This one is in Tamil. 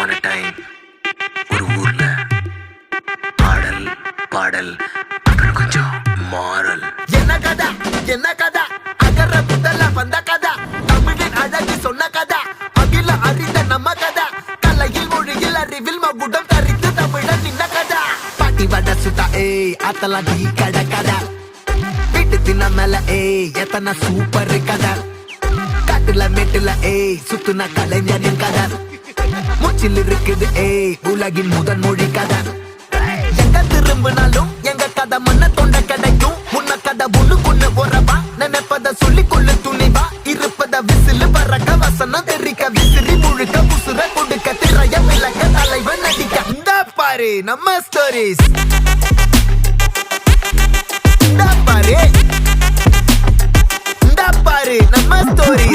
upon a time ஒரு ஊர்ல ஆடல் பாடல் அப்புறம் கொஞ்சம் மாறல். என்ன கதை அகர முதல்ல வந்த கதை, தமிழின் அழகு சொன்ன கதை, அகில அறிந்த நம்ம கதை, கலையில் மொழியில் அறிவில் மகுடம் தரித்து தமிழன் நின்ன கதை. பாட்டி வட சுட்டா அத்தலாம் டீ கடை கதை, வீட்டு தின்ன மேல எத்தனை சூப்பர் கதை, காட்டுல மேட்டுல சுத்துன கலைஞரின் கதை, மூச்சில் இருக்குது உலகின் முதன் மொழி கதை. எங்க திரும்பினாலும் எங்க கதை மண்ண தொண்ட கிடைக்கும், முன்ன கதை ஒண்ணு கொண்டு போறவா, நினைப்பத சொல்லி கொள்ளு துணிவா, இருப்பத விசிலு பறக்க வசனம் தெரிக்க விசிறி முழுக்க புசுர கொடுக்க திரைய விளக்க தலைவன் நடிக்க. இந்த பாரு நம்ம ஸ்டோரிஸ், இந்த பாரு நம்ம ஸ்டோரிஸ்.